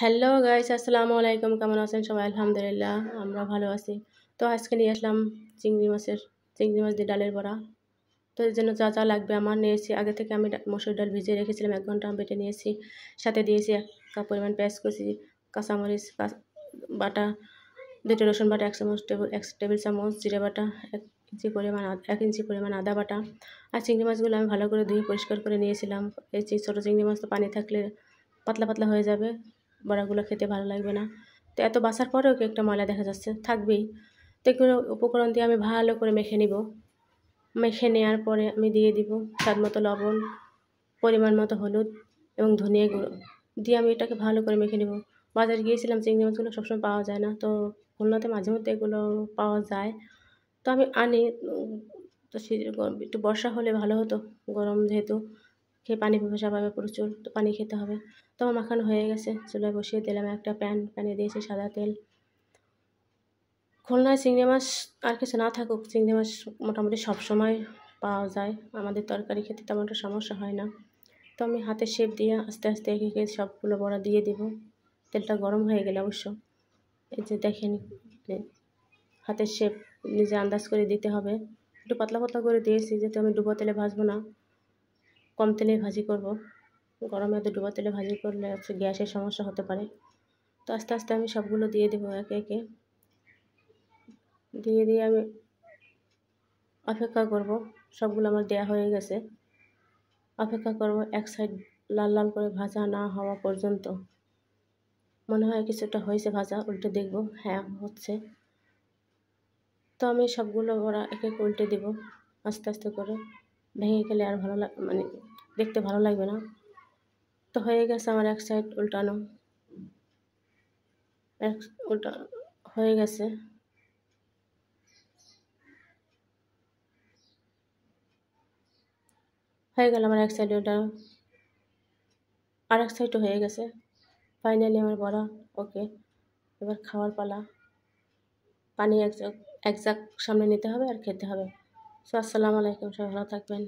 Hello guys, আসসালামু আলাইকুম। কেমন আছেন সবাই? আলহামদুলিল্লাহ, আমরা ভালো আছি। তো আজকে নিয়ে আসলাম চিংড়ি মাছ দিয়ে ডালের বড়া। তো এর জন্য যা যা লাগবে আমার নিয়েছি, আগে থেকে আমি মসুর ডাল ভিজিয়ে রেখেছিলাম, 1 ঘন্টা আমি বেটে নিয়েছি। সাথে দিয়েছি 1 কাপ পরিমাণ পেঁয়াজ কুচি, কাঁচামরিচ বাটা, 2টা রসুন বাটা, 1 টেবিল চামচ জিরে বাটা, 1 ইঞ্চি পরিমাণ আদা বাটা। আর চিংড়ি মাছগুলো আমি ভালো করে ধুয়ে পরিষ্কার করে নিয়েছিলাম। এই ছোটো চিংড়ি মাছ তো পানি থাকলে পাতলা পাতলা হয়ে যাবে, বড়াগুলো খেতে ভালো লাগবে না। তো এত বাছার পরেও কি একটা ময়লা দেখা যাচ্ছে, থাকবেই। তো এগুলো উপকরণ দিয়ে আমি ভালো করে মেখে নিব। মেখে নেওয়ার পরে আমি দিয়ে দিব স্বাদ মতো লবণ, পরিমাণ মতো হলুদ এবং ধনিয়া গুঁড়ো দিয়ে আমি এটাকে ভালো করে মেখে নেব। বাজারে গিয়েছিলাম, চিংড়ি মাছগুলো সবসময় পাওয়া যায় না, তো খুলনাতে মাঝে মধ্যে এগুলো পাওয়া যায়। তো আমি আনি। তো একটু বর্ষা হলে ভালো হতো, গরম যেহেতু খেয়ে পানি পিপাসা পাবে প্রচুর, তো পানি খেতে হবে। তো আমার মাখানো হয়ে গেছে, চুলায় বসিয়ে দিলাম একটা প্যানে দিয়েছি সাদা তেল। খুলনায় চিংড়ি মাছ আর কিছু না থাকুক, চিংড়ি মাছ মোটামুটি সবসময় পাওয়া যায়, আমাদের তরকারি খেতে তেমন একটা সমস্যা হয় না। তো আমি হাতের শেপ দিয়ে আস্তে আস্তে একে একে সবগুলো বড়া দিয়ে দিব। তেলটা গরম হয়ে গেলে অবশ্য, এই যে দেখেন, হাতের শেপ নিজে আন্দাজ করে দিতে হবে। একটু পাতলা পাতলা করে দিয়েছি, যেহেতু আমি ডুবো তেলে ভাজবো না, কম তেলে ভাজি করব। গরমে এত ডুবো তেলে ভাজি করলে গ্যাসের সমস্যা হতে পারে। তো আস্তে আস্তে আমি সবগুলো দিয়ে দেবো একে একে। দিয়ে আমি অপেক্ষা করব। সবগুলো আমার দেয়া হয়ে গেছে, অপেক্ষা করব এক সাইড লাল লাল করে ভাজা না হওয়া পর্যন্ত। মনে হয় কিছুটা হয়েছে ভাজা, উল্টে দেখব, হ্যাঁ হচ্ছে। তো আমি সবগুলো বড়া এক এক উল্টে দেব আস্তে আস্তে করে, ভেঙে গেলে আর মানে দেখতে ভালো লাগবে না। তো হয়ে গেছে আমার এক সাইড উল্টানো, উল্টা হয়ে গেছে। হয়ে গেল আমার এক সাইড উল্টানো, আর এক সাইডও হয়ে গেছে। ফাইনালি আমার বড়া ওকে। এবার খাওয়ার পালা। পানি এক জাগ সামনে নিতে হবে আর খেতে হবে। সো আসসালামু আলাইকুম, সবাই ভালো থাকবেন।